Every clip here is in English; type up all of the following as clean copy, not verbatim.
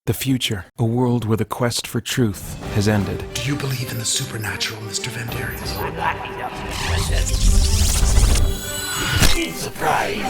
The future, a world where the quest for truth has ended. Do you believe in the supernatural, Mr. Vandarius? I'm not enough surprise!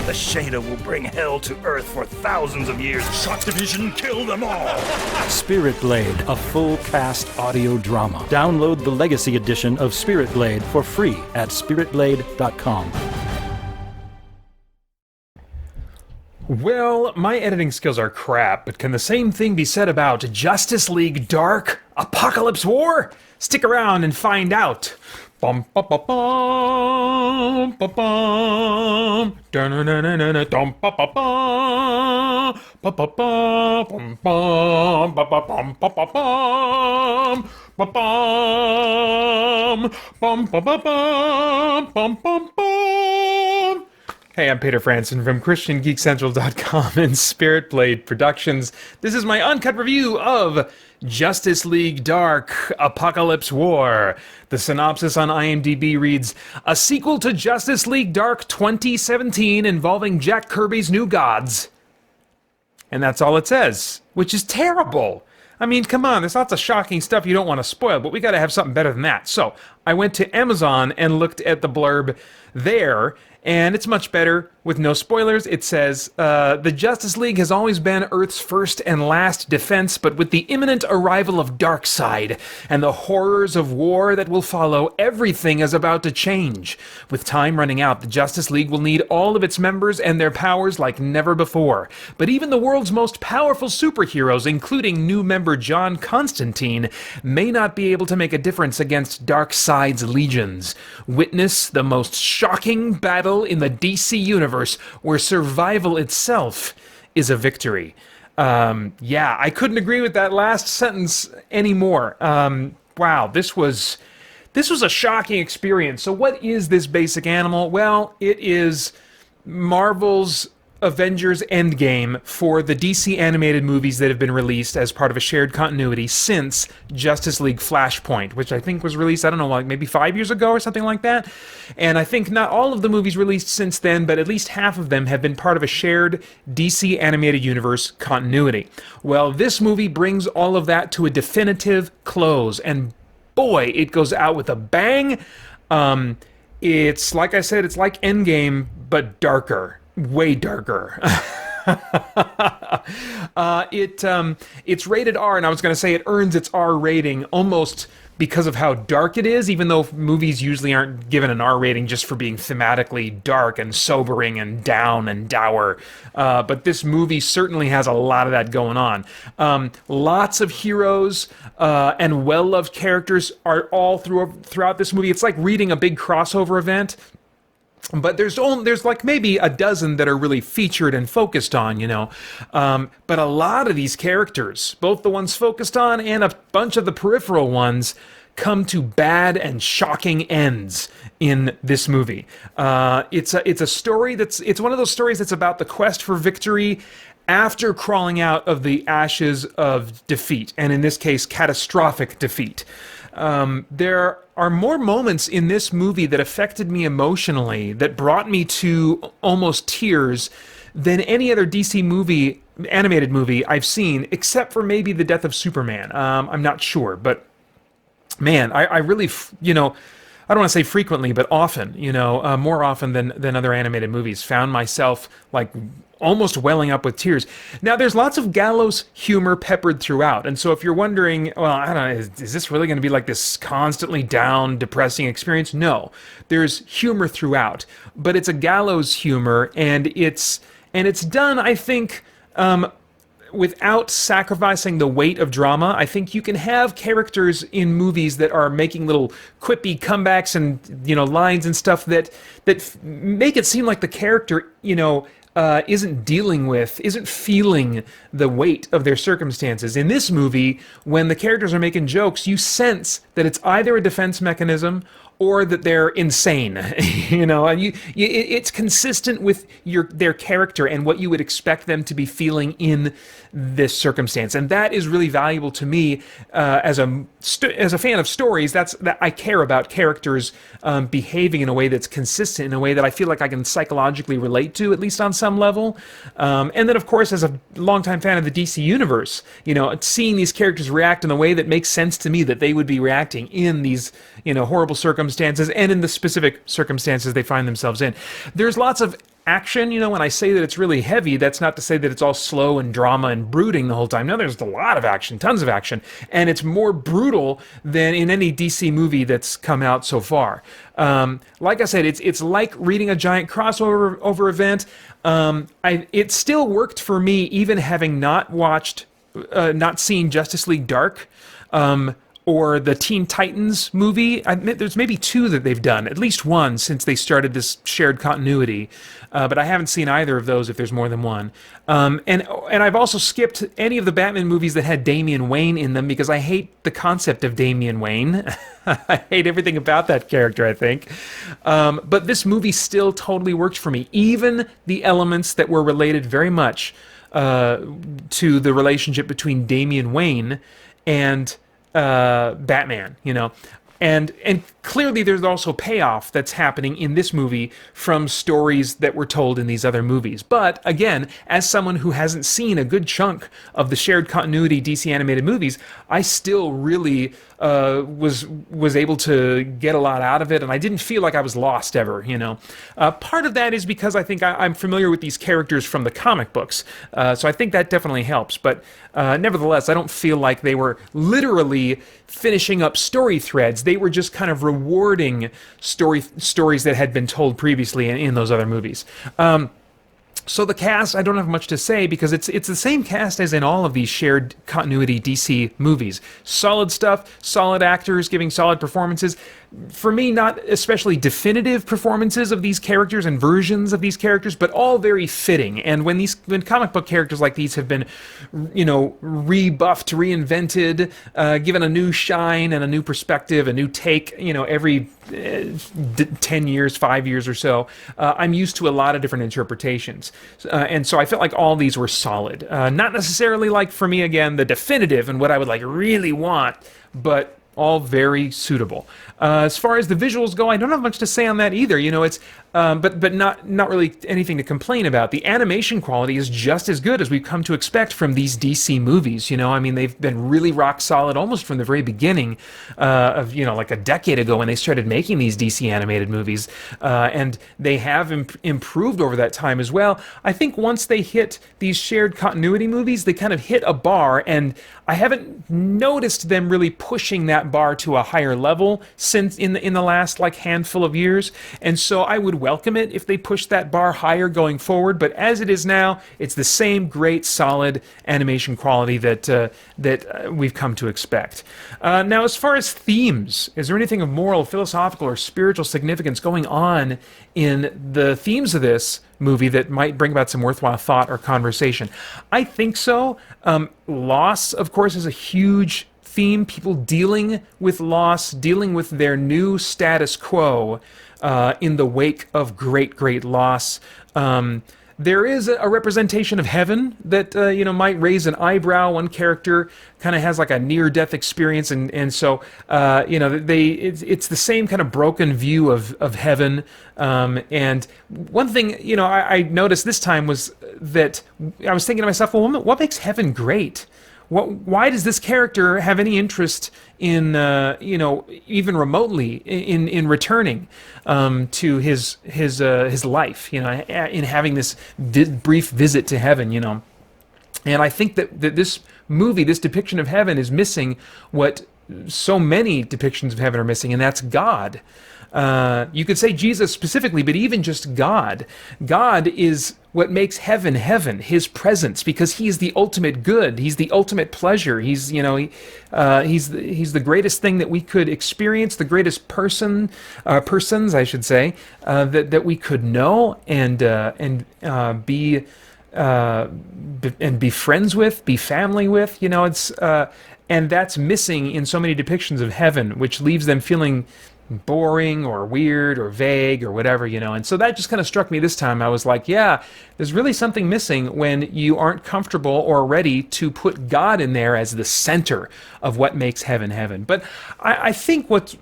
The Shader will bring hell to Earth for thousands of years. Shock Division, kill them all! Spirit Blade, a full cast audio drama. Download the Legacy Edition of Spirit Blade for free at spiritblade.com. Well, my editing skills are crap, but can the same thing be said about Justice League Dark Apokolips War? Stick around and find out. Bum ba ba bum ba bum dun dun dun dun dum ba ba bum ba ba bum bum ba ba bum ba ba bum ba bum bum ba ba bum bum bum bum. Hey, I'm Peter Franson from christiangeekcentral.com and Spirit Blade Productions. This is my uncut review of Justice League Dark Apokolips War. The synopsis on IMDb reads, a sequel to Justice League Dark 2017 involving Jack Kirby's New Gods. And that's all it says, which is terrible. I mean, come on, there's lots of shocking stuff you don't want to spoil, but we gotta have something better than that. So, I went to Amazon and looked at the blurb there, and it's much better. With no spoilers, it says, the Justice League has always been Earth's first and last defense, but with the imminent arrival of Darkseid and the horrors of war that will follow, everything is about to change. With time running out, the Justice League will need all of its members and their powers like never before. But even the world's most powerful superheroes, including new member John Constantine, may not be able to make a difference against Darkseid's legions. Witness the most shocking battle in the DC universe, where survival itself is a victory. Yeah, I couldn't agree with that last sentence anymore. Wow, this was a shocking experience. So what is this basic animal? Well, it is Marvel's Avengers Endgame for the DC animated movies that have been released as part of a shared continuity since Justice League Flashpoint, which I think was released, I don't know, like maybe 5 years ago or something like that. And I think not all of the movies released since then, but at least half of them have been part of a shared DC animated universe continuity. Well, this movie brings all of that to a definitive close, and boy, it goes out with a bang. It's, like I said, it's like Endgame, but darker. Way darker. It's rated R, and I was going to say it earns its R rating almost because of how dark it is, even though movies usually aren't given an R rating just for being thematically dark and sobering and down and dour. But this movie certainly has a lot of that going on. Lots of heroes and well-loved characters are all throughout this movie. It's like reading a big crossover event. But there's like maybe a dozen that are really featured and focused on, you know. But a lot of these characters, both the ones focused on and a bunch of the peripheral ones, come to bad and shocking ends in this movie. It's a story it's one of those stories that's about the quest for victory after crawling out of the ashes of defeat, and in this case, catastrophic defeat. There are more moments in this movie that affected me emotionally, that brought me to almost tears, than any other DC movie, animated movie I've seen, except for maybe The Death of Superman. I'm not sure, but man, I really, you know, I don't want to say frequently, but often, you know, more often than other animated movies, found myself like almost welling up with tears. Now, there's lots of gallows humor peppered throughout, and so if you're wondering, well, I don't know, is this really going to be like this constantly down, depressing experience? No, there's humor throughout, but it's a gallows humor, and it's done, I think, without sacrificing the weight of drama. I think you can have characters in movies that are making little quippy comebacks and, you know, lines and stuff that make it seem like the character, you know, isn't feeling the weight of their circumstances. In this movie, when the characters are making jokes, you sense that it's either a defense mechanism or that they're insane. And it's consistent with their character and what you would expect them to be feeling in this circumstance, and that is really valuable to me as a fan of stories. That I care about characters behaving in a way that's consistent, in a way that I feel like I can psychologically relate to, at least on some level. And then, of course, as a longtime fan of the DC universe, seeing these characters react in the way that makes sense to me that they would be reacting in these horrible circumstances and in the specific circumstances they find themselves in. There's lots of action. When I say that it's really heavy, that's not to say that it's all slow and drama and brooding the whole time. No, there's a lot of action, tons of action, and it's more brutal than in any DC movie that's come out so far. Like I said, it's like reading a giant crossover event. It still worked for me, even having not seen Justice League Dark, or the Teen Titans movie. I admit there's maybe two that they've done, at least one since they started this shared continuity. But I haven't seen either of those if there's more than one. And I've also skipped any of the Batman movies that had Damian Wayne in them because I hate the concept of Damian Wayne. I hate everything about that character, I think. But this movie still totally worked for me. Even the elements that were related very much to the relationship between Damian Wayne and Batman, and clearly there's also payoff that's happening in this movie from stories that were told in these other movies. But again, as someone who hasn't seen a good chunk of the shared continuity DC animated movies, I still really was able to get a lot out of it, and I didn't feel like I was lost ever. Part of that is because I think I'm familiar with these characters from the comic books, so I think that definitely helps. But nevertheless, I don't feel like they were literally finishing up story threads. They were just kind of rewarding stories that had been told previously in those other movies. So the cast, I don't have much to say because it's the same cast as in all of these shared continuity DC movies. Solid stuff, solid actors giving solid performances. For me, not especially definitive performances of these characters and versions of these characters, but all very fitting. And when comic book characters like these have been, rebuffed, reinvented, given a new shine and a new perspective, a new take, every 10 years, 5 years or so, I'm used to a lot of different interpretations. And so I felt like all these were solid. Not necessarily like, for me, again, the definitive and what I would really want, but all very suitable. As far as the visuals go, I don't have much to say on that either. It's but not really anything to complain about. The animation quality is just as good as we've come to expect from these DC movies. They've been really rock solid almost from the very beginning of like a decade ago when they started making these DC animated movies, and they have improved over that time as well. I think once they hit these shared continuity movies, they kind of hit a bar, and I haven't noticed them really pushing that bar to a higher level since in the last handful of years. And so I would welcome it if they push that bar higher going forward. But as it is now, it's the same great solid animation quality that we've come to expect. Now, as far as themes, is there anything of moral, philosophical, or spiritual significance going on in the themes of this movie that might bring about some worthwhile thought or conversation? I think so. Loss, of course, is a huge theme. People dealing with loss, dealing with their new status quo in the wake of great loss. There is a representation of heaven that might raise an eyebrow. One character kind of has like a near-death experience, and so it's the same kind of broken view of heaven. And one thing I noticed this time was that I was thinking to myself, well, what makes heaven great? Why does this character have any interest in, even remotely in returning to his life, in having this brief visit to heaven, And I think that this movie, this depiction of heaven, is missing what so many depictions of heaven are missing, and that's God. You could say Jesus specifically, but even just God. God is what makes heaven heaven, his presence, because he is the ultimate good. He's the ultimate pleasure. He's the greatest thing that we could experience, the greatest persons, I should say, that we could know and be friends with, be family with. And that's missing in so many depictions of heaven, which leaves them feeling boring or weird or vague or whatever, and so that just kind of struck me this time. I was like, yeah, there's really something missing when you aren't comfortable or ready to put God in there as the center of what makes heaven. But I think what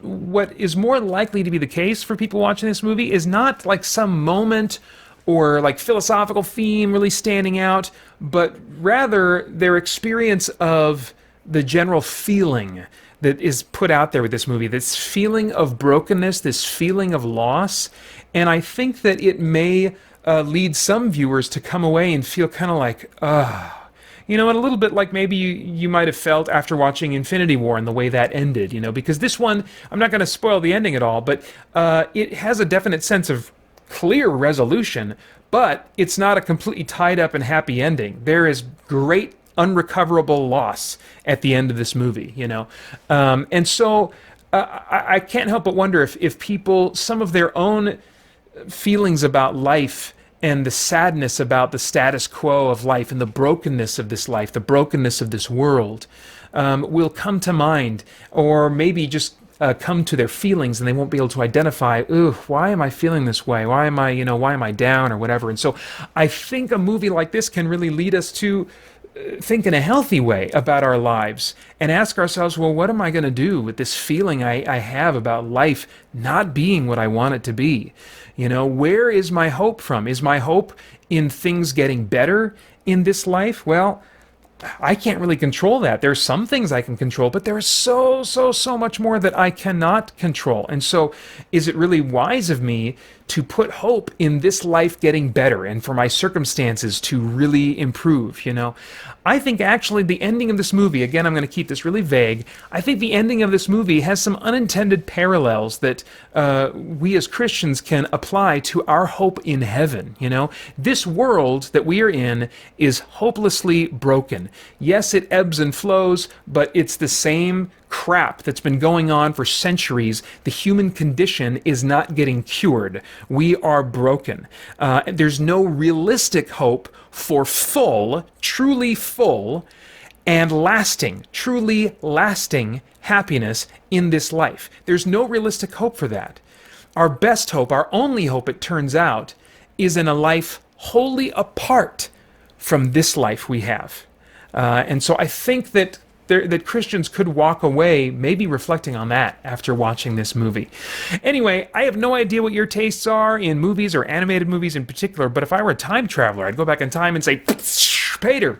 is more likely to be the case for people watching this movie is not like some moment or like philosophical theme really standing out, but rather their experience of the general feeling that is put out there with this movie, this feeling of brokenness, this feeling of loss. And I think that it may lead some viewers to come away and feel kind of like, and a little bit like maybe you might have felt after watching Infinity War and the way that ended, because this one, I'm not going to spoil the ending at all, but it has a definite sense of clear resolution, but it's not a completely tied up and happy ending. There is great unrecoverable loss at the end of this movie, and so I can't help but wonder if people, some of their own feelings about life and the sadness about the status quo of life and the brokenness of this life, the brokenness of this world, will come to mind, or maybe just come to their feelings, and they won't be able to identify, why am I feeling this way? Why am I down, or whatever? And so I think a movie like this can really lead us to think in a healthy way about our lives and ask ourselves, well, what am I going to do with this feeling I have about life not being what I want it to be? Where is my hope from? Is my hope in things getting better in this life? Well, I can't really control that. There's some things I can control, but there is so much more that I cannot control. And so is it really wise of me to put hope in this life getting better and for my circumstances to really improve, I think actually the ending of this movie, again, I'm going to keep this really vague, I think the ending of this movie has some unintended parallels that we as Christians can apply to our hope in heaven, This world that we are in is hopelessly broken. Yes, it ebbs and flows, but it's the same crap that's been going on for centuries. The human condition is not getting cured. We are broken. There's no realistic hope for truly full, and truly lasting happiness in this life. There's no realistic hope for that. Our best hope, our only hope, it turns out, is in a life wholly apart from this life we have. And so I think that Christians could walk away maybe reflecting on that after watching this movie. Anyway, I have no idea what your tastes are in movies or animated movies in particular, but if I were a time traveler, I'd go back in time and say, Peter,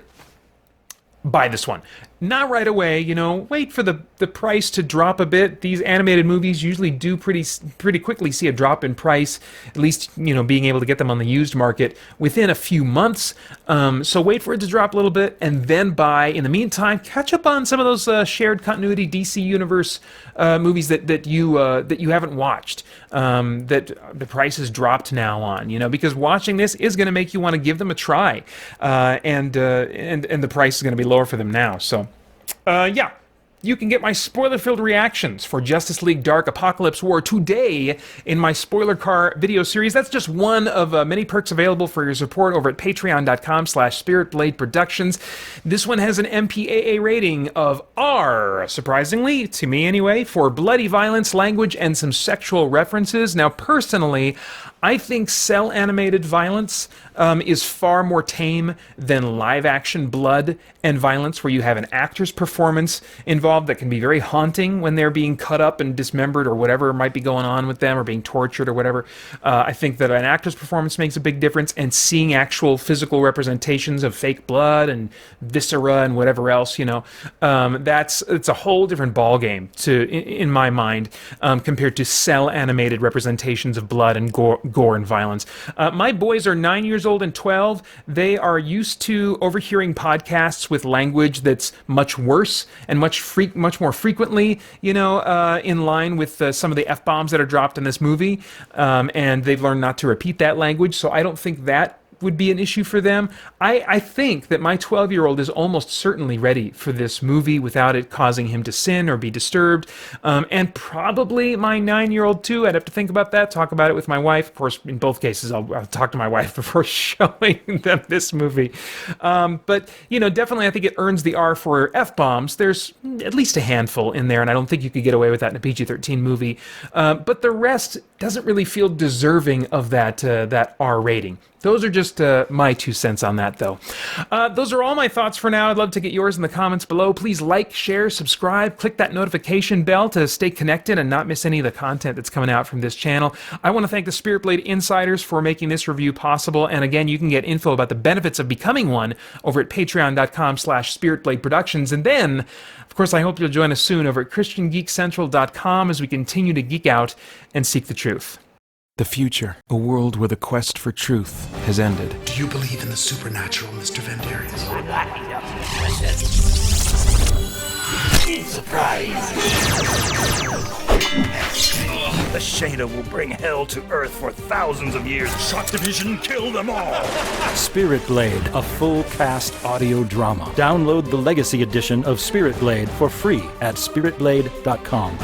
buy this one. Not right away, wait for the price to drop a bit. These animated movies usually do pretty quickly see a drop in price, at least, being able to get them on the used market within a few months. So wait for it to drop a little bit and then buy. In the meantime, catch up on some of those shared continuity DC Universe movies that you haven't watched, that the price has dropped now on, because watching this is going to make you want to give them a try, and the price is going to be lower for them now. So you can get my spoiler-filled reactions for Justice League Dark Apokolips War today in my Spoiler Car video series. That's just one of many perks available for your support over at patreon.com/spiritblade productions. This one has an MPAA rating of R, surprisingly, to me anyway, for bloody violence, language, and some sexual references. Now, personally, I think cel-animated violence is far more tame than live-action blood and violence, where you have an actor's performance involved that can be very haunting when they're being cut up and dismembered or whatever might be going on with them, or being tortured or whatever. I think that an actor's performance makes a big difference, and seeing actual physical representations of fake blood and viscera and whatever else, it's a whole different ballgame in my mind, compared to cel-animated representations of blood and gore and violence. My boys are 9 years old and 12. They are used to overhearing podcasts with language that's much worse and much more frequently, in line with some of the F-bombs that are dropped in this movie. And they've learned not to repeat that language. So I don't think that would be an issue for them. I think that my 12-year-old is almost certainly ready for this movie without it causing him to sin or be disturbed. And probably my 9-year-old too. I'd have to think about that, talk about it with my wife. Of course, in both cases, I'll talk to my wife before showing them this movie. But, definitely I think it earns the R for F-bombs. There's at least a handful in there, and I don't think you could get away with that in a PG-13 movie. But the rest doesn't really feel deserving of that R rating. Those are just my 2 cents on that, though. Those are all my thoughts for now. I'd love to get yours in the comments below. Please like, share, subscribe, click that notification bell to stay connected and not miss any of the content that's coming out from this channel. I want to thank the Spirit Blade Insiders for making this review possible. And again, you can get info about the benefits of becoming one over at patreon.com/spiritbladeproductions. And then, of course, I hope you'll join us soon over at christiangeekcentral.com as we continue to geek out and seek the truth. The future, a world where the quest for truth has ended. Do you believe in the supernatural, Mr. Vendarius? Surprise! The Shader will bring hell to Earth for thousands of years. Shock Division, kill them all! Spirit Blade, a full cast audio drama. Download the Legacy Edition of Spirit Blade for free at spiritblade.com.